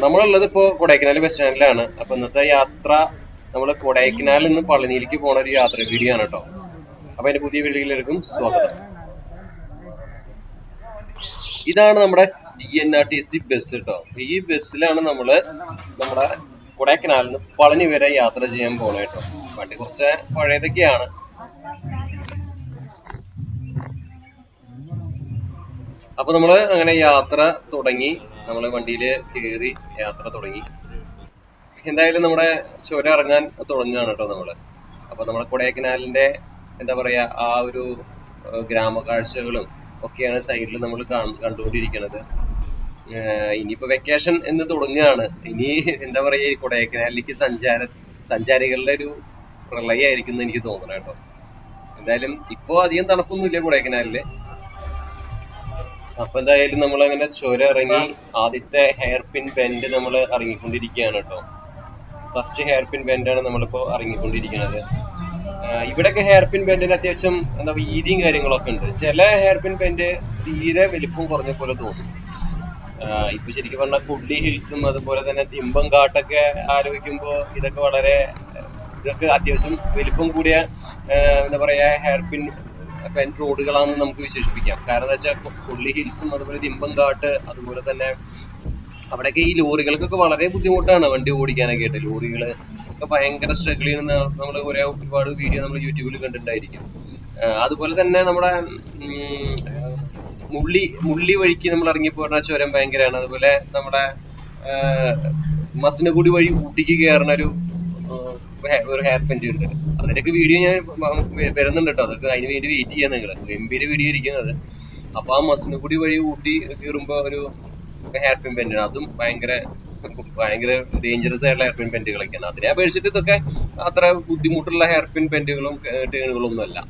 നമ്മളുള്ളത് ഇപ്പോ കൊടൈക്കനാൽ ബസ് സ്റ്റാൻഡിലാണ്. അപ്പൊ ഇന്നത്തെ യാത്ര നമ്മൾ കൊടൈക്കനാലിൽ നിന്ന് പളനിയിലേക്ക് പോണ ഒരു യാത്ര വീഡിയോ ആണ് കേട്ടോ. അപ്പൊ അതിന്റെ പുതിയ വീഡിയോയിലേക്കും സ്വാഗതം. ഇതാണ് നമ്മുടെ TNRTC ബസ് കേട്ടോ. ഈ ബസ്സിലാണ് നമ്മള് നമ്മുടെ കൊടൈക്കനാലിൽ നിന്ന് പളനി വരെ യാത്ര ചെയ്യാൻ പോണ കേട്ടോ. വണ്ടി കുറച്ച് പഴയതൊക്കെയാണ്. അപ്പൊ നമ്മള് അങ്ങനെ യാത്ര തുടങ്ങി. നമ്മള് വണ്ടിയില് കയറി യാത്ര തുടങ്ങി. എന്തായാലും നമ്മുടെ ചുരം ഇറങ്ങാൻ തുടങ്ങുകയാണ് കേട്ടോ നമ്മള്. അപ്പൊ നമ്മുടെ കൊടൈക്കനാലിന്റെ എന്താ പറയാ ആ ഒരു ഗ്രാമകാഴ്ചകളും ഒക്കെയാണ് സൈഡിൽ നമ്മൾ കണ്ടുകൊണ്ടിരിക്കുന്നത്. ഇനിയിപ്പോ വെക്കേഷൻ എന്ന് തുടങ്ങുകയാണ്. ഇനി എന്താ പറയാ ഈ കൊടൈക്കനാലിലേക്ക് സഞ്ചാരികളുടെ ഒരു പ്രളയമായിരിക്കും എന്ന് എനിക്ക് തോന്നണം കേട്ടോ. എന്തായാലും ഇപ്പോ അധികം തണുപ്പൊന്നുമില്ല കൊടൈക്കനാലില്. അപ്പൊ എന്തായാലും നമ്മൾ അങ്ങനെ ചുരം ഇറങ്ങി ആദ്യത്തെ ഹെയർ പിൻ ബെൻഡ് നമ്മൾ ഇറങ്ങിക്കൊണ്ടിരിക്കുകയാണ് കേട്ടോ. ഫസ്റ്റ് ഹെയർ പിൻ ബെൻഡാണ് നമ്മളിപ്പോ ഇറങ്ങിക്കൊണ്ടിരിക്കുന്നത്. ഇവിടെയൊക്കെ ഹെയർ പിൻ ബെൻഡിന് അത്യാവശ്യം എന്താ വീതിയും കാര്യങ്ങളൊക്കെ ഉണ്ട്. ചില ഹെയർ പിൻ ബെൻഡ് തീരെ വലിപ്പം കുറഞ്ഞ പോലെ തോന്നും. ഇപ്പൊ ശരിക്കും പറഞ്ഞാൽ കുഡ്ലി ഹിൽസും അതുപോലെ തന്നെ തിമ്പം കാട്ടൊക്കെ ആലോചിക്കുമ്പോ ഇതൊക്കെ അത്യാവശ്യം വലിപ്പം കൂടിയ എന്താ പറയാ ഹെയർ പിൻ റോഡുകളാണെന്ന് നമുക്ക് വിശേഷിപ്പിക്കാം. കാരണം എന്താ വെച്ചാൽ കുഡ്ലി ഹിൽസും അതുപോലെ തിമ്പം കാട്ട് അതുപോലെ തന്നെ അവിടെയൊക്കെ ഈ ലോറികൾക്കൊക്കെ വളരെ ബുദ്ധിമുട്ടാണ് വണ്ടി ഓടിക്കാനൊക്കെ ആയിട്ട്. ലോറികള് ഒക്കെ ഭയങ്കര സ്ട്രഗിൾ ചെയ്യുന്ന നമ്മൾ ഒരുപാട് വീഡിയോ നമ്മൾ യൂട്യൂബിൽ കണ്ടിട്ടുണ്ടായിരിക്കും. അതുപോലെ തന്നെ നമ്മുടെ മുള്ളി വഴിക്ക് നമ്മൾ ഇറങ്ങിപ്പോരുന്ന ചുരം ഭയങ്കരമാണ്. അതുപോലെ നമ്മുടെ മസനഗുഡി വഴി ഊട്ടിക്ക് കയറുന്ന ഒരു ഹെയർ പെൻഡ് ഉണ്ട്. അതിന്റെയൊക്കെ വീഡിയോ ഞാൻ വരുന്നുണ്ട് കേട്ടോ. അതൊക്കെ അതിന് വേണ്ടി വെയിറ്റ് ചെയ്യാൻ നിങ്ങൾ ഗംഭീര വീഡിയോ ഇരിക്കുന്നത്. അപ്പൊ ആ മസനഗുഡി വഴി ഊട്ടി കയറുമ്പോ ഒരു ഹെയർ പിൻ പെൻഡ് ആണ്. അതും ഭയങ്കര ഡേഞ്ചറസ് ആയിട്ടുള്ള ഹെയർ പിൻ പെൻഡുകളൊക്കെയാണ്. അതിനെ അപേക്ഷിച്ചിട്ട് ഇതൊക്കെ അത്ര ബുദ്ധിമുട്ടുള്ള ഹെയർ പിൻ പെൻഡുകളും ടേണുകളും ഒന്നും അല്ല.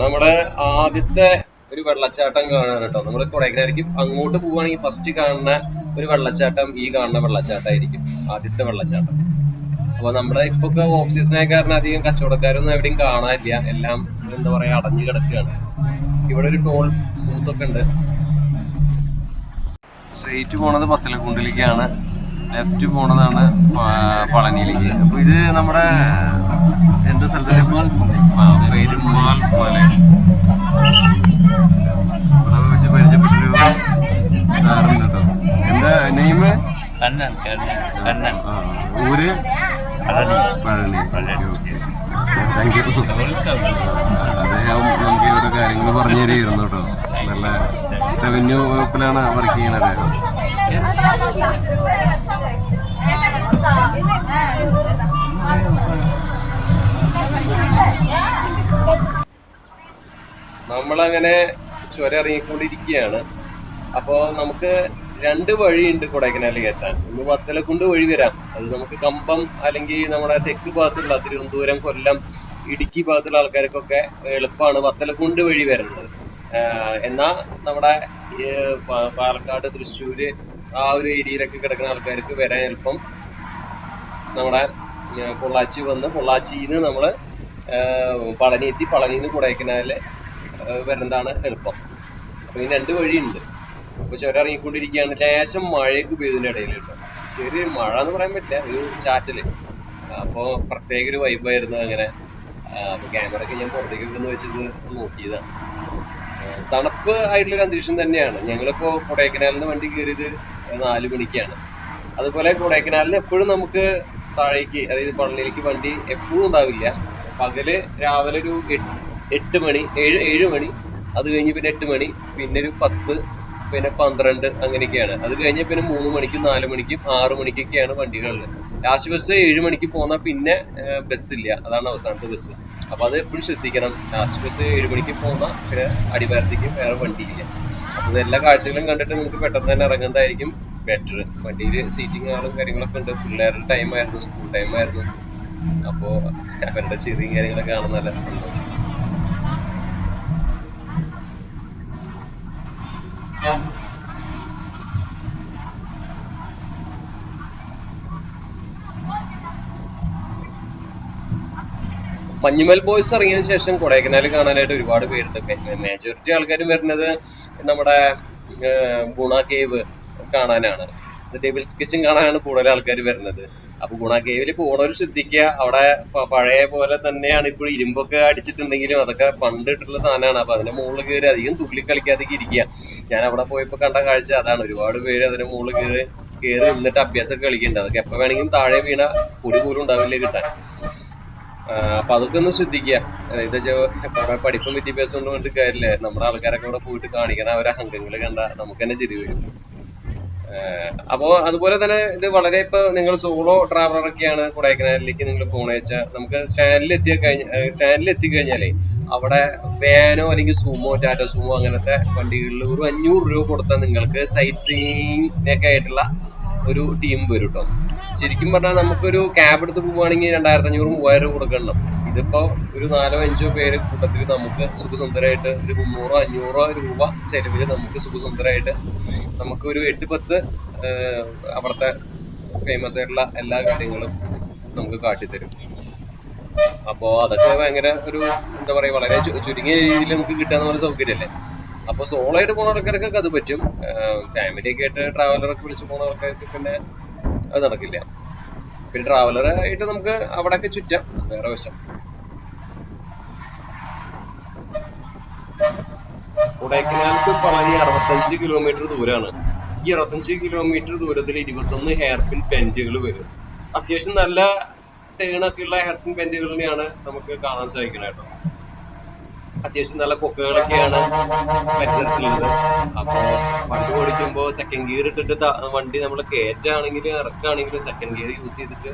നമ്മുടെ ആദ്യത്തെ ഒരു വെള്ളച്ചാട്ടം കാണാൻ കേട്ടോ. നമ്മൾ കൊടൈക്കനാലിലേക്ക് അങ്ങോട്ട് പോവുകയാണെങ്കിൽ ഫസ്റ്റ് കാണുന്ന ഒരു വെള്ളച്ചാട്ടം ഈ കാണുന്ന വെള്ളച്ചാട്ടമായിരിക്കും ആദ്യത്തെ വെള്ളച്ചാട്ടം. അപ്പൊ നമ്മുടെ ഇപ്പൊ ഓഫ് സീസണായ കാരണം അധികം കച്ചവടക്കാരൊന്നും എവിടെയും കാണാനില്ല. എല്ലാം എന്താ പറയാ അടഞ്ഞു കിടക്കുകയാണ്. ഇവിടെ ഒരു ടോൾ ബൂത്തൊക്കെ ഉണ്ട്. സ്ട്രെയിറ്റ് പോണത് പത്തലക്കുണ്ടിലേക്കാണ്, ലെഫ്റ്റ് പോണതാണ് പളനിയിലേക്ക്. അപ്പൊ ഇത് നമ്മുടെ എന്താ സ്ഥലത്ത് പെരുമാൾ മല. ഇവിടെ വെച്ച് പരിചയപ്പെട്ടൊരു സാറുണ്ട് കേട്ടോ. എന്താ നെയിം? ഊര് പഴനി. Thank you. അദ്ദേഹം നമുക്ക് ഓരോ കാര്യങ്ങൾ പറഞ്ഞു തരുമായിരുന്നു കേട്ടോ. നല്ല റവന്യൂ വകുപ്പിലാണ് വർക്ക് ചെയ്യുന്നത് അദ്ദേഹം. നമ്മളങ്ങനെ ചുരം ഇറങ്ങിക്കൊണ്ടിരിക്കുകയാണ്. അപ്പോ നമുക്ക് രണ്ട് വഴിയുണ്ട് കൊടൈക്കനാലിലേക്ക് എത്താൻ. ഒന്ന് വത്തലക്കുണ്ട് വഴി വരാം. അത് നമുക്ക് കമ്പം അല്ലെങ്കിൽ നമ്മുടെ തെക്ക് ഭാഗത്തുള്ള തിരുവനന്തപുരം, കൊല്ലം, ഇടുക്കി ഭാഗത്തുള്ള ആൾക്കാർക്കൊക്കെ എളുപ്പമാണ് വത്തലക്കുണ്ട് വഴി വരുന്നത്. എന്നാ നമ്മുടെ പാലക്കാട്, തൃശ്ശൂര് ആ ഒരു ഏരിയയിലൊക്കെ കിടക്കുന്ന ആൾക്കാർക്ക് വരാൻ എളുപ്പം നമ്മുടെ പൊള്ളാച്ചി വന്ന് പൊള്ളാച്ചിന്ന് നമ്മള് പളനി എത്തി പളനിന്ന് കൊടൈക്കനാലില് വരുന്നതാണ് എളുപ്പം. അപ്പൊ ഈ രണ്ട് വഴിയുണ്ട്. അപ്പൊ ചുരം ഇറങ്ങിക്കൊണ്ടിരിക്കുകയാണ്. ലേശം മഴയൊക്കെ പെയ്തതിന്റെ ഇടയിൽ കേട്ടോ. ചെറിയ മഴ എന്ന് പറയാൻ പറ്റില്ല, ഒരു ചാറ്റല്. അപ്പൊ പ്രത്യേക ഒരു വൈബായിരുന്നു അങ്ങനെ. അപ്പൊ ക്യാമറ ഒക്കെ ഞാൻ പുറത്തേക്കൊക്കെ ഒന്ന് വെച്ചിട്ട് നോക്കിയതാണ്. തണുപ്പ് ആയിട്ടുള്ളൊരു അന്തരീക്ഷം തന്നെയാണ്. ഞങ്ങളിപ്പോ കൊടൈക്കനാലിൽ നിന്ന് വണ്ടി കയറിയത് 4 മണിക്കാണ്. അതുപോലെ കൊടൈക്കനാലിന് എപ്പോഴും നമുക്ക് താഴേക്ക് അതായത് പളനിയിലേക്ക് വണ്ടി എപ്പോഴും ഉണ്ടാവില്ല. പകല് രാവിലെ ഒരു 8 മണി 7 മണി, അത് കഴിഞ്ഞ് പിന്നെ 8 മണി, പിന്നെ ഒരു 10, പിന്നെ 12 അങ്ങനെയൊക്കെയാണ്. അത് കഴിഞ്ഞ പിന്നെ 3 മണിക്കും 4 മണിക്കും 6 മണിക്കൊക്കെയാണ് വണ്ടികളിൽ. ലാസ്റ്റ് ബസ് 7 മണിക്ക് പോന്നാൽ പിന്നെ ബസ്സില്ല. അതാണ് അവസാനത്തെ ബസ്. അപ്പൊ അത് എപ്പോഴും ശ്രദ്ധിക്കണം. ലാസ്റ്റ് ബസ് 7 മണിക്ക് പോന്നാൽ പിന്നെ അടിവാരത്തേക്ക് വേറെ വണ്ടിയില്ല. അപ്പൊ എല്ലാ കാഴ്ചകളും കണ്ടിട്ട് നമുക്ക് പെട്ടെന്ന് തന്നെ ഇറങ്ങുന്നതായിരിക്കും ബെറ്റർ. വണ്ടിയിൽ സീറ്റിംഗ് ആളും കാര്യങ്ങളൊക്കെ ഉണ്ട്. പിള്ളേരുടെ ടൈമായിരുന്നു, സ്കൂൾ ടൈമായിരുന്നു. അപ്പോ അവരുടെ ചെറിയ കാര്യങ്ങളൊക്കെ കാണാൻ നല്ല സന്തോഷം. മഞ്ഞുമൽ ബോയ്സ് ഇറങ്ങിയതിനു ശേഷം കൊടൈക്കനാൽ കാണാനായിട്ട് ഒരുപാട് പേരുണ്ട്. മേജോറിറ്റി ആൾക്കാരും വരുന്നത് നമ്മുടെ ഗുണ കേവ് കാണാനാണ്, ഡെവിൾസ് കിച്ചൺ കാണാനാണ് കൂടുതൽ ആൾക്കാർ വരുന്നത്. അപ്പൊ ഗുണ കേവിൽ പോണവർ ശ്രദ്ധിക്കുക, അവിടെ പഴയ പോലെ തന്നെയാണ്. ഇപ്പോൾ ഇരുമ്പൊക്കെ അടിച്ചിട്ടുണ്ടെങ്കിലും അതൊക്കെ പണ്ട് ഇട്ടുള്ള സാധനമാണ്. അപ്പൊ അതിന്റെ മുകളിൽ കയറി അധികം തുള്ളി കളിക്കാതെ ഇരിക്കുക. ഞാൻ അവിടെ പോയപ്പോ കണ്ട കാഴ്ച അതാണ്. ഒരുപാട് പേര് അതിന്റെ മുകളിൽ കയറി നിന്നിട്ട് അഭ്യാസമൊക്കെ കളിക്കുന്നുണ്ട്. അതൊക്കെ എപ്പോ വേണമെങ്കിലും താഴെ വീണ പൊടി പോലും ഉണ്ടാവില്ല കിട്ടാൻ. അപ്പൊ അതൊക്കെ ഒന്ന് ശ്രദ്ധിക്കുക. എന്താ കുറെ പഠിപ്പും വിദ്യാഭ്യാസം കൊണ്ട് വേണ്ടിട്ട് കാര്യമില്ല. നമ്മുടെ ആൾക്കാരൊക്കെ അവിടെ പോയിട്ട് കാണിക്കണം അവരെ അംഗങ്ങൾ കണ്ട നമുക്ക് തന്നെ ചിരി വരും. അപ്പോ അതുപോലെ തന്നെ ഇത് വളരെ ഇപ്പൊ നിങ്ങൾ സോളോ ട്രാവലറൊക്കെയാണ് കൊടൈക്കനാലിലേക്ക് നിങ്ങൾ പോണെന്ന് വെച്ചാൽ, നമുക്ക് സ്റ്റാൻഡിൽ എത്തിക്കഴിഞ്ഞാലേ അവിടെ വാനോ അല്ലെങ്കിൽ സൂമോ, ടാറ്റോ സൂമോ അങ്ങനത്തെ വണ്ടികളിൽ ഒരു 500 രൂപ കൊടുത്താൽ നിങ്ങൾക്ക് സൈറ്റ് സീയിങ്ങിനൊക്കെ ആയിട്ടുള്ള ഒരു ടീം വരും കേട്ടോ. ശരിക്കും പറഞ്ഞാൽ നമുക്കൊരു ക്യാബ് എടുത്ത് പോവുകയാണെങ്കിൽ 2500-3000 രൂപ കൊടുക്കണം. ഇതിപ്പോ ഒരു 4-5 പേര് കൂട്ടത്തിൽ നമുക്ക് സുഖസുന്ദരമായിട്ട് ഒരു 300-500 രൂപ ചെലവില് നമുക്ക് സുഖസുന്ദരമായിട്ട് നമുക്ക് ഒരു 8-10 അവിടുത്തെ ഫേമസ് ആയിട്ടുള്ള എല്ലാ കാര്യങ്ങളും നമുക്ക് കാട്ടിത്തരും. അപ്പോ അതൊക്കെ ഭയങ്കര ഒരു എന്താ പറയാ, വളരെ ചുരുങ്ങിയ രീതിയിൽ നമുക്ക് കിട്ടാന്ന് പറഞ്ഞ സൗകര്യമല്ലേ. അപ്പൊ സോളോ ആയിട്ട് പോകുന്ന ആൾക്കാർക്കൊക്കെ അത് പറ്റും. ഫാമിലിയൊക്കെ ആയിട്ട് ട്രാവലറൊക്കെ വിളിച്ച് പോകുന്ന ആൾക്കാർക്ക് പിന്നെ അത് നടക്കില്ല. പിന്നെ ട്രാവലറായിട്ട് നമുക്ക് അവിടെയൊക്കെ ചുറ്റാം, വേറെ വശം. കൊടൈക്കനാൽക്ക് പളനി 65 കിലോമീറ്റർ ദൂരമാണ്. ഈ 65 കിലോമീറ്റർ ദൂരത്തിൽ 21 ഹെയർപിൻ ബെൻഡുകൾ വരും. അത്യാവശ്യം നല്ല ടേണൊക്കെ ഉള്ള ഹെയർപിൻ ബെൻഡുകളിനെയാണ് നമുക്ക് കാണാൻ സാധിക്കുന്നത് കേട്ടോ. അത്യാവശ്യം നല്ല കൊക്കകളൊക്കെയാണ് പരിസരത്തുള്ളത്. അപ്പൊ വണ്ടി ഓടിക്കുമ്പോൾ സെക്കൻഡ് ഗിയർ ഇട്ടിട്ട് വണ്ടി നമ്മൾ കയറ്റാണെങ്കിലും ഇറക്കാണെങ്കിലും സെക്കൻഡ് ഗിയർ യൂസ് ചെയ്തിട്ട്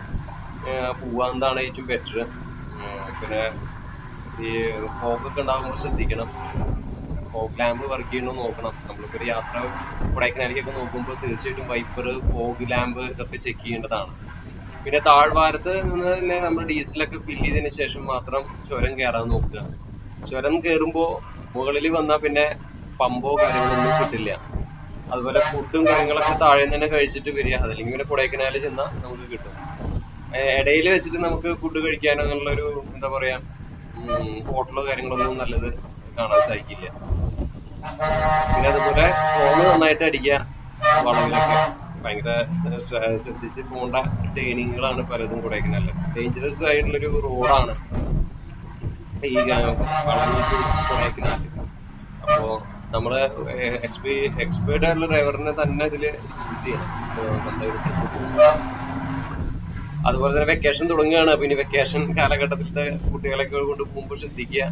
പോവാന്നതാണ് ഏറ്റവും ബെറ്റർ. പിന്നെ ഈ ഫോഗൊക്കെ ഉണ്ടാകുമ്പോൾ ശ്രദ്ധിക്കണം, ഫോഗ് ലാമ്പ് വർക്ക് ചെയ്യണോ നോക്കണം. നമ്മളിപ്പോൾ ഒരു യാത്ര കൊടൈക്കനാലിലേക്കൊക്കെ നോക്കുമ്പോൾ തീർച്ചയായിട്ടും വൈപ്പർ, ഫോഗ് ലാമ്പ് ഇതൊക്കെ ചെക്ക് ചെയ്യേണ്ടതാണ്. പിന്നെ താഴ്വാരത്ത് നിന്ന് തന്നെ നമ്മൾ ഡീസലൊക്കെ ഫില്ല് ചെയ്തതിന് ശേഷം മാത്രം ചുരം കയറാൻ നോക്കുക. ചുരം കയറുമ്പോൾ മുകളിൽ വന്നാൽ പിന്നെ പമ്പോ കാര്യങ്ങളൊന്നും കിട്ടില്ല. അതുപോലെ ഫുഡും കാര്യങ്ങളൊക്കെ താഴെ തന്നെ കഴിച്ചിട്ട് വരിക, അതല്ലെങ്കിൽ പിന്നെ കൊടൈക്കനാലിൽ ചെന്നാൽ നമുക്ക് കിട്ടും. ഇടയിൽ വെച്ചിട്ട് നമുക്ക് ഫുഡ് കഴിക്കാനുള്ളൊരു എന്താ പറയാ ഹോട്ടലോ കാര്യങ്ങളൊന്നും നല്ലത് കാണാൻ സാധിക്കില്ല. പിന്നെ അതുപോലെ ഫോണ് നന്നായിട്ട് അടിക്കുക. വളവിലൊക്കെ ഭയങ്കര ശ്രദ്ധിച്ച് പോകേണ്ട ട്രെയിനിങ്ങുകളാണ് പലതും കൊടൈക്കനാലിൽ. ഡേഞ്ചറസ് ആയിട്ടുള്ളൊരു റോഡാണ് ഈ വളഞ്ഞ കൊടൈക്കനാല്. അപ്പോ നമ്മള് എക്സ്പേർട്ട് ആയിട്ടുള്ള ഡ്രൈവറിനെ തന്നെ ഇതില് യൂസ് ചെയ്യണം നമ്മുടെ ഒരു ട്രിപ്പ് പോകുമ്പോൾ. അതുപോലെ തന്നെ വെക്കേഷൻ തുടങ്ങുകയാണ്. പിന്നെ വെക്കേഷൻ കാലഘട്ടത്തിലത്തെ കുട്ടികളൊക്കെ കൊണ്ട് പോകുമ്പോൾ ശ്രദ്ധിക്കുക.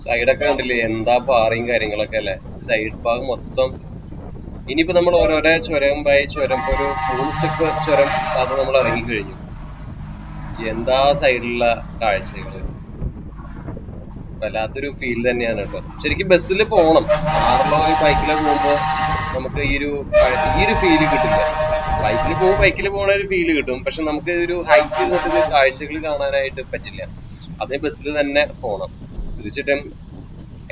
സൈഡൊക്കെ കണ്ടില്ലേ, എന്താ പാറയും കാര്യങ്ങളൊക്കെ അല്ലേ. സൈഡ് ഭാഗം മൊത്തം. ഇനിയിപ്പോ നമ്മൾ ഓരോരോ ചുരം ചുരം ഒരു 3 സ്റ്റെപ്പ് ചുരം അത് നമ്മൾ ഇറങ്ങിക്കഴിഞ്ഞു. എന്താ സൈഡിലുള്ള കാഴ്ചകള്, വല്ലാത്തൊരു ഫീൽ തന്നെയാണ് കേട്ടോ. ശരിക്കും ബസ്സിൽ പോകണം, കാറിലോ ബൈക്കിലോ പോകുമ്പോ നമുക്ക് ഈ ഒരു ഫീല് കിട്ടില്ല. ബൈക്കിൽ പോകണ ഒരു ഫീല് കിട്ടും, പക്ഷെ നമുക്ക് ഒരു ഹൈറ്റ് നിന്നിട്ട് കാഴ്ചകൾ കാണാനായിട്ട് പറ്റില്ല. അതേ ബസ്സിൽ തന്നെ പോകണം. തീർച്ചയായിട്ടും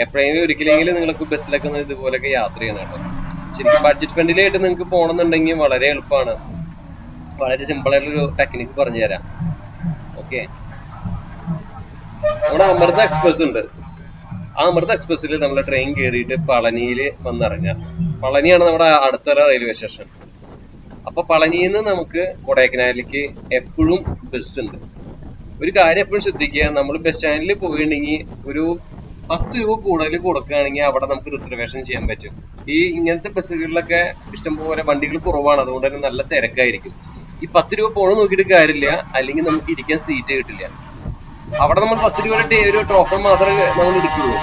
എപ്പോഴെങ്കിലും ഒരിക്കലെങ്കിലും നിങ്ങൾക്ക് ബസ്സിലൊക്കെ ഇതുപോലൊക്കെ യാത്ര ചെയ്യണം കേട്ടോ. ശരിക്കും ബഡ്ജറ്റ് ഫ്രണ്ട്ലി ആയിട്ട് നിങ്ങൾക്ക് പോകണമെന്നുണ്ടെങ്കിൽ വളരെ എളുപ്പമാണ്. വളരെ സിമ്പിൾ ആയിട്ടുള്ളൊരു ടെക്നിക്ക് പറഞ്ഞു തരാം. ഓക്കെ, നമ്മുടെ അമൃത എക്സ്പ്രസ് ഉണ്ട്. ആ അമൃത എക്സ്പ്രസ്സിൽ നമ്മൾ ട്രെയിൻ കയറിയിട്ട് പളനിയിൽ വന്നിറങ്ങാം. പളനിയാണ് നമ്മുടെ അടുത്ത റെയിൽവേ സ്റ്റേഷൻ. അപ്പൊ പളനിയിൽ നിന്ന് നമുക്ക് കൊടൈക്കനാലിലേക്ക് എപ്പോഴും ബസ് ഉണ്ട്. ഒരു കാര്യം എപ്പോഴും ശ്രദ്ധിക്കുക, നമ്മൾ ബസ് സ്റ്റാൻഡിൽ പോയിട്ടുണ്ടെങ്കിൽ ഒരു 10 രൂപ കൂടുതൽ കൊടുക്കുകയാണെങ്കിൽ അവിടെ നമുക്ക് റിസർവേഷൻ ചെയ്യാൻ പറ്റും. ഇങ്ങനത്തെ ബസ്സുകളിലൊക്കെ ഇഷ്ടംപോലെ വണ്ടികൾ കുറവാണ്, അതുകൊണ്ട് തന്നെ നല്ല തിരക്കായിരിക്കും. ഈ 10 രൂപ പോണ നോക്കിയിട്ട് കാര്യമില്ല, അല്ലെങ്കിൽ നമുക്ക് ഇരിക്കാൻ സീറ്റ് കിട്ടില്ല. അവിടെ നമ്മൾ 10 രൂപയുടെ ഒരു ടോക്കൺ മാത്രമേ നമ്മൾ എടുക്കുള്ളൂ.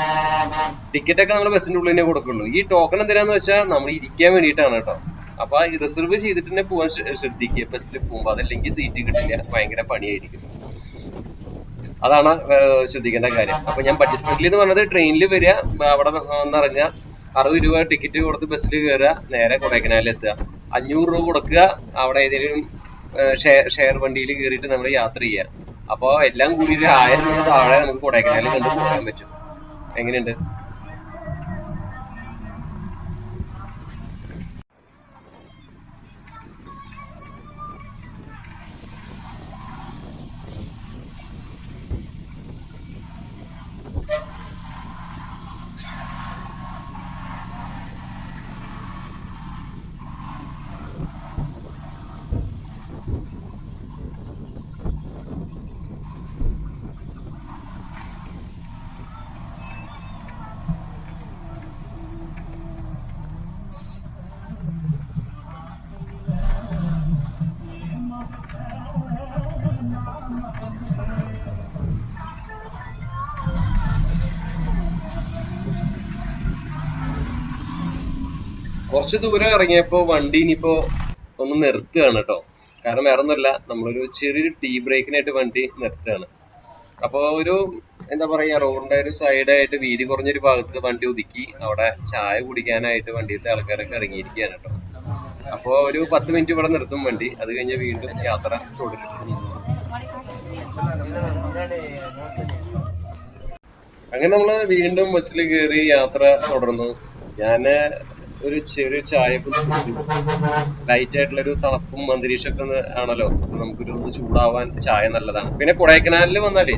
ടിക്കറ്റ് ഒക്കെ നമ്മൾ ബസ്സിന്റെ ഉള്ളിൽ തന്നെ കൊടുക്കുള്ളൂ. ഈ ടോക്കൺ എന്തിനാന്ന് വെച്ചാൽ നമ്മൾ ഇരിക്കാൻ വേണ്ടിയിട്ടാണ് കേട്ടോ. അപ്പൊ റിസർവ് ചെയ്തിട്ട് തന്നെ പോകാൻ ശ്രദ്ധിക്കുക ബസ്സിൽ പോകുമ്പോൾ, അതല്ലെങ്കിൽ സീറ്റ് കിട്ടില്ല, ഭയങ്കര പണിയായിരിക്കും. അതാണ് ശ്രദ്ധിക്കേണ്ട കാര്യം. അപ്പൊ ഞാൻ ബഡ്ജറ്റ് ഫ്രണ്ട്ലി എന്ന് പറഞ്ഞത് ട്രെയിനിൽ വരിക, അവിടെ വന്നിറങ്ങുക, 60 രൂപ ടിക്കറ്റ് കൊടുത്ത് ബസ്സിൽ കയറുക, നേരെ കൊടൈക്കനാലിൽ എത്തുക, 500 രൂപ കൊടുക്കുക, അവിടെ ഏതെങ്കിലും ഷെയർ വണ്ടിയിൽ കയറിയിട്ട് നമ്മൾ യാത്ര ചെയ്യുക. അപ്പോൾ എല്ലാം കൂടി ഒരു 1000 രൂപ താഴെ നമുക്ക് കൊടൈക്കനാലിൽ കണ്ട് പോകാൻ പറ്റും. എങ്ങനെയുണ്ട്? കുറച്ച് ദൂരം ഇറങ്ങിയപ്പോ വണ്ടി ഇനിയിപ്പോ ഒന്ന് നിർത്തുകയാണ് കേട്ടോ. കാരണം വേറെ ഒന്നുമല്ല, നമ്മളൊരു ചെറിയൊരു ടീ ബ്രേക്കിനായിട്ട് വണ്ടി നിർത്തുകയാണ്. അപ്പോൾ ഒരു എന്താ പറയാ, റോഡിന്റെ ഒരു സൈഡായിട്ട് വീതി കുറഞ്ഞൊരു ഭാഗത്ത് വണ്ടി ഒതുക്കി അവിടെ ചായ കുടിക്കാനായിട്ട് വണ്ടിയിലത്തെ ആൾക്കാരൊക്കെ ഇറങ്ങിയിരിക്കുകയാണ് കേട്ടോ. അപ്പോൾ ഒരു 10 മിനിറ്റ് ഇവിടെ നിർത്തും വണ്ടി. അത് കഴിഞ്ഞ് വീണ്ടും യാത്ര തുടരും. അങ്ങനെ നമ്മള് വീണ്ടും ബസ്സിൽ കയറി യാത്ര തുടർന്നു. ഞാന് ഒരു ചെറിയ ചായ ലൈറ്റ് ആയിട്ടുള്ളൊരു തണുപ്പും അന്തരീക്ഷമൊക്കെ ആണല്ലോ, നമുക്കൊരു ഒന്ന് ചൂടാവാൻ ചായ നല്ലതാണ്. പിന്നെ കൊടൈക്കനാലിൽ വന്നാലേ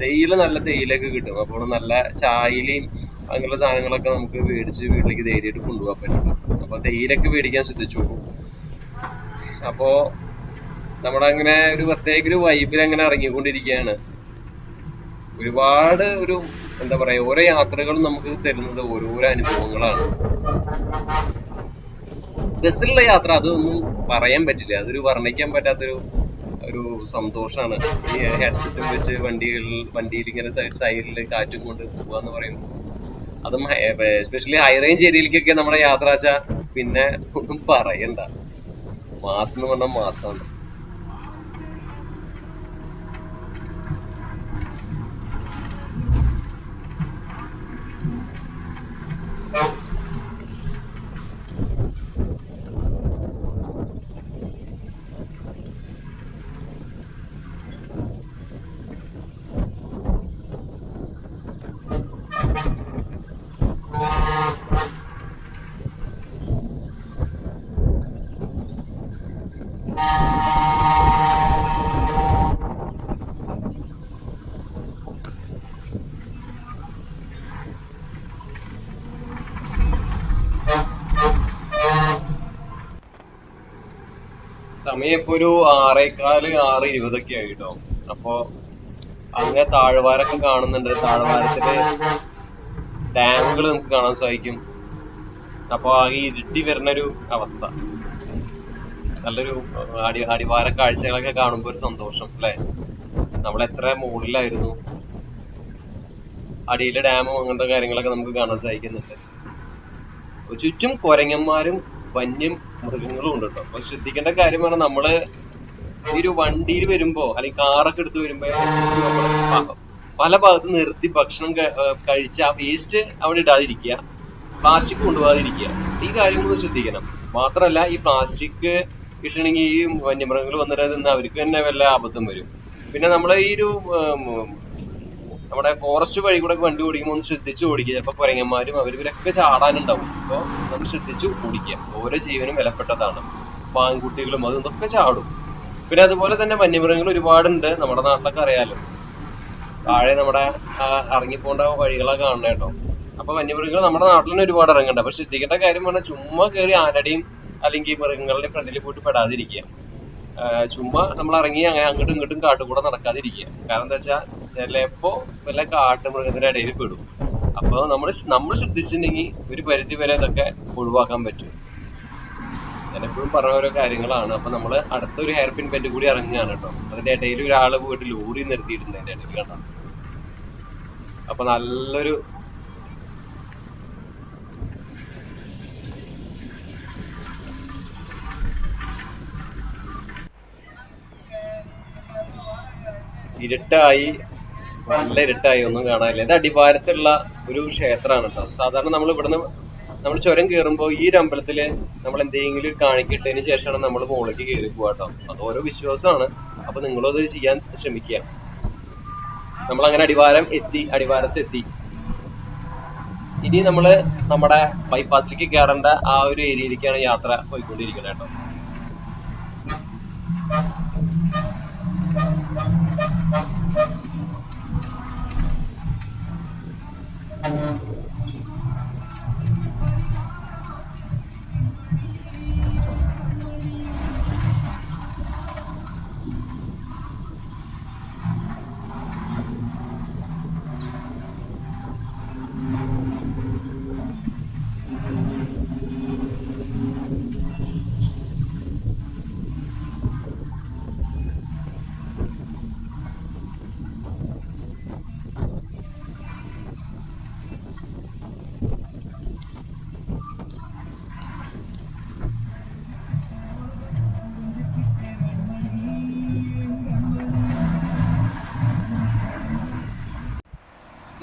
തേയില നല്ല തേയിലൊക്കെ കിട്ടും. അപ്പോൾ നല്ല ചായയിലും അങ്ങനെയുള്ള സാധനങ്ങളൊക്കെ നമുക്ക് മേടിച്ച് വീട്ടിലേക്ക് ധൈര്യമായിട്ട് കൊണ്ടുപോകാൻ പറ്റും. അപ്പൊ തേയിലൊക്കെ മേടിക്കാൻ ശ്രദ്ധിച്ചു. അപ്പോ നമ്മുടെ അങ്ങനെ ഒരു പ്രത്യേക ഒരു വൈബിൽ അങ്ങനെ ഇറങ്ങിക്കൊണ്ടിരിക്കുകയാണ്. ഒരുപാട് ഒരു എന്താ പറയാ, ഓരോ യാത്രകളും നമുക്ക് തരുന്നത് ഓരോരോ അനുഭവങ്ങളാണ്. ബസ്സിലുള്ള യാത്ര അതൊന്നും പറയാൻ പറ്റില്ല, അതൊരു വർണ്ണിക്കാൻ പറ്റാത്തൊരു സന്തോഷമാണ്. ഈ ഹെഡ്സെറ്റും വെച്ച് വണ്ടിയിൽ ഇങ്ങനെ സൈഡിൽ കാറ്റും കൊണ്ട് പോവാന്ന് പറയുമ്പോൾ, അതും എസ്പെഷ്യലി ഹൈ റേഞ്ച് ഏരിയയിലേക്കൊക്കെ നമ്മുടെ യാത്ര വെച്ചാൽ പിന്നെ ഒന്നും പറയണ്ട. മാസം എന്ന് പറഞ്ഞാൽ മാസമാണ്. സമയം ഇപ്പൊ ഒരു 6:15 6:20 ആയിട്ടോ. അപ്പൊ അങ്ങനെ താഴ്വാരൊക്കെ കാണുന്നുണ്ട്. താഴ്വാരത്തില് ഡാമുകൾ നമുക്ക് കാണാൻ സാധിക്കും. അപ്പൊ ഈ ഇരുട്ടി വരുന്നൊരു അവസ്ഥ, നല്ലൊരു അടിവാര കാഴ്ചകളൊക്കെ കാണുമ്പോ ഒരു സന്തോഷം അല്ലെ. നമ്മളെത്ര മുകളിലായിരുന്നു, അടിയിലെ ഡാമും അങ്ങനത്തെ കാര്യങ്ങളൊക്കെ നമുക്ക് കാണാൻ സാധിക്കുന്നുണ്ട്. ചുറ്റും കുരങ്ങന്മാരും വന്യം മൃഗങ്ങളും ഉണ്ട് കേട്ടോ. അപ്പൊ ശ്രദ്ധിക്കേണ്ട കാര്യമാണ്, നമ്മള് ഈ ഒരു വണ്ടിയിൽ വരുമ്പോ അല്ലെങ്കിൽ കാറൊക്കെ എടുത്ത് വരുമ്പോ പല ഭാഗത്ത് നിർത്തി ഭക്ഷണം കഴിച്ച് ആ വേസ്റ്റ് അവിടെ ഇടാതിരിക്കുക, പ്ലാസ്റ്റിക് കൊണ്ടുപോകാതിരിക്കുക. ഈ കാര്യങ്ങൾ ശ്രദ്ധിക്കണം. മാത്രമല്ല, ഈ പ്ലാസ്റ്റിക് ഇട്ടണമെങ്കിൽ ഈ വന്യമൃഗങ്ങൾ വന്നിട്ട് അവർക്ക് തന്നെ വല്ല ആപത്തും വരും. പിന്നെ നമ്മളെ ഈ ഒരു നമ്മുടെ ഫോറസ്റ്റ് വഴി കൂടെ വണ്ടി ഓടിക്കുമ്പോൾ ഒന്ന് ശ്രദ്ധിച്ച് ഓടിക്കുക. ചിലപ്പോൾ കുരങ്ങന്മാരും അവരിവരൊക്കെ ചാടാനുണ്ടാവും. അപ്പോൾ നമ്മൾ ശ്രദ്ധിച്ച് ഓടിക്കുക. ഓരോ ജീവനും വിലപ്പെട്ടതാണ്. പാൻകുട്ടികളും അതൊക്കെ ചാടും. പിന്നെ അതുപോലെ തന്നെ വന്യമൃഗങ്ങൾ ഒരുപാടുണ്ട്. നമ്മുടെ നാട്ടിലൊക്കെ അറിയാലോ, താഴെ നമ്മുടെ ഇറങ്ങിപ്പോണ്ട വഴികളൊക്കെ കാണണം കേട്ടോ. അപ്പൊ വന്യമൃഗങ്ങൾ നമ്മുടെ നാട്ടിൽ തന്നെ ഒരുപാട് ഇറങ്ങണ്ട. അപ്പൊ ശ്രദ്ധിക്കേണ്ട കാര്യം പറഞ്ഞാൽ ചുമ്മാ കയറി ആനയുടെയും അല്ലെങ്കിൽ മൃഗങ്ങളുടെ ഫ്രണ്ടിൽ പോയിട്ട് പെടാതിരിക്കുക. ചുമ്മാ നമ്മൾ ഇറങ്ങി അങ്ങനെ അങ്ങോട്ടും ഇങ്ങോട്ടും കാട്ടുകൂടെ നടക്കാതിരിക്കുക. കാരണം എന്താ വെച്ചാൽ ചിലപ്പോ വല്ല കാട്ടുമൃഗത്തിന്റെ ഇടയിൽ പെടും. അപ്പൊ നമ്മൾ ശ്രദ്ധിച്ചിട്ടുണ്ടെങ്കിൽ ഒരു പരിധി വരെ ഇതൊക്കെ ഒഴിവാക്കാൻ പറ്റും. ഞാൻ എപ്പോഴും പറഞ്ഞ ഓരോ കാര്യങ്ങളാണ്. അപ്പൊ നമ്മള് അടുത്തൊരു ഹെയർ പിൻ ബെൻഡ് കൂടി ഇറങ്ങുകയാണ് കേട്ടോ. അതിന്റെ ഇടയിൽ ഒരാള് പോയിട്ട് ലോറി നിർത്തിയിട്ടുണ്ട് അതിന്റെ ഇടയിൽ കണ്ടോ. അപ്പൊ നല്ലൊരു ഇരുട്ടായി, നല്ല ഇരുട്ടായി, ഒന്നും കാണാനില്ല. ഇത് അടിവാരത്തുള്ള ഒരു ക്ഷേത്രമാണ് കേട്ടോ. സാധാരണ നമ്മൾ ഇവിടുന്ന് നമ്മൾ ചുരം കയറുമ്പോൾ ഈ ഒരു അമ്പലത്തില് നമ്മൾ എന്തെങ്കിലും കാണിക്കിട്ടതിന് ശേഷമാണ് നമ്മൾ മുകളിലേക്ക് കയറി പോവാട്ടോ. അത് ഓരോ വിശ്വാസമാണ്. അപ്പൊ നിങ്ങളും അത് ചെയ്യാൻ ശ്രമിക്കുക. നമ്മൾ അങ്ങനെ അടിവാരത്ത് എത്തി. ഇനി നമ്മള് നമ്മുടെ ബൈപ്പാസിലേക്ക് കയറേണ്ട ആ ഒരു ഏരിയയിലേക്കാണ് യാത്ര പോയിക്കൊണ്ടിരിക്കുന്നത് കേട്ടോ.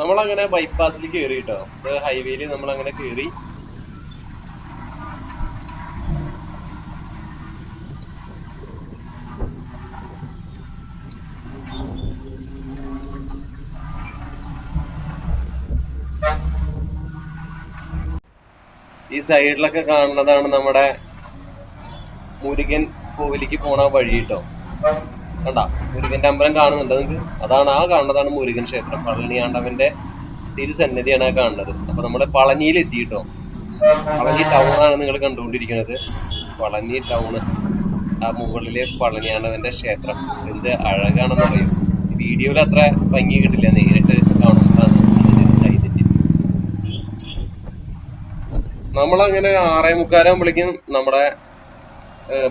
നമ്മളങ്ങനെ ബൈപ്പാസിൽ കയറി കേട്ടോ. ഹൈവേയിൽ നമ്മളങ്ങനെ കയറി. ഈ സൈഡിലൊക്കെ കാണുന്നതാണ് നമ്മുടെ മുരുകൻ കോവിലേക്ക് പോണ വഴി കേട്ടോ. കണ്ടാ മുരുകന്റെ അമ്പലം കാണുന്നുണ്ട് നിങ്ങൾക്ക്? അതാണ് കാണുന്നതാണ് മുരുകൻ ക്ഷേത്രം. പളനിയാണ്ടവന്റെ തിരുസന്നിധിയാണ് ആ കാണുന്നത്. അപ്പൊ നമ്മള് പളനിയിൽ എത്തിയിട്ടോ. പളനി ടൗൺ ആണ് നിങ്ങൾ കണ്ടുകൊണ്ടിരിക്കുന്നത്. പളനി ടൗണ്, ആ മുകളിലെ പളനിയാണ്ടവന്റെ ക്ഷേത്രം എന്ത് അഴകാണെന്ന് പറയും. വീഡിയോയിൽ അത്ര ഭംഗി കിട്ടില്ല, നേരിട്ട് കാണുന്നതാണ് അതിന്റെ സൈഡിൽ. നമ്മളങ്ങനെ 6:45 നമ്മുടെ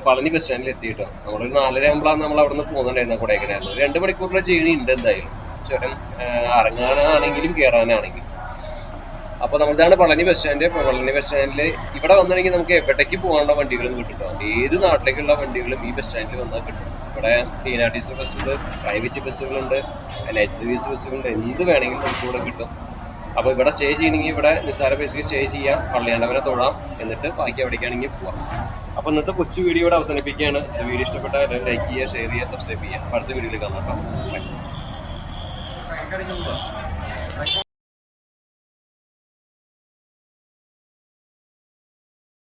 പളനി ബസ് സ്റ്റാൻഡിൽ എത്തിയിട്ടോ. നമ്മളൊരു 4:30 നമ്മൾ അവിടെ നിന്ന് പോകുന്നുണ്ടായിരുന്നു കൊടൈക്കനാലിൽ. 2 മണിക്കൂറിന്റെ ജേണി ഉണ്ട് എന്തായാലും, ചുരം ഇറങ്ങാനാണെങ്കിലും കയറാനാണെങ്കിലും. അപ്പൊ നമ്മളിതാണ് Palani bus stand. Palani bus സ്റ്റാൻഡിൽ ഇവിടെ വന്നിട്ടുണ്ടെങ്കിൽ നമുക്ക് എവിടേക്ക് പോകാനുള്ള വണ്ടികളും കിട്ടും. ഏത് നാട്ടിലേക്കുള്ള വണ്ടികളും ഈ ബസ് സ്റ്റാൻഡിൽ വന്നാൽ കിട്ടും. ഇവിടെ TNRTC ബസ്സുണ്ട്, പ്രൈവറ്റ് ബസ്സുകളുണ്ട്, LHCVS ബസ്സുകളുണ്ട്, എന്ത് വേണമെങ്കിലും നമുക്ക് ഇവിടെ കിട്ടും. അപ്പൊ ഇവിടെ സ്റ്റേ ചെയ്യണമെങ്കിൽ ഇവിടെ നിസ്സാര പൈസക്ക് സ്റ്റേ ചെയ്യാം, പള്ളിയാണ്ടവനെ തൊഴാം, എന്നിട്ട് ബാക്കി എവിടേക്കാണെങ്കിൽ പോവാം. അപ്പൊ ഇന്നത്തെ കൊച്ചു വീഡിയോ ഇവിടെ അവസാനിപ്പിക്കുകയാണ്. വീഡിയോ ഇഷ്ടപ്പെട്ടാൽ ലൈക്ക് ചെയ്യുക, ഷെയർ ചെയ്യുക, സബ്സ്ക്രൈബ് ചെയ്യുക. അടുത്ത വീഡിയോയിൽ കാണാം കേട്ടോ.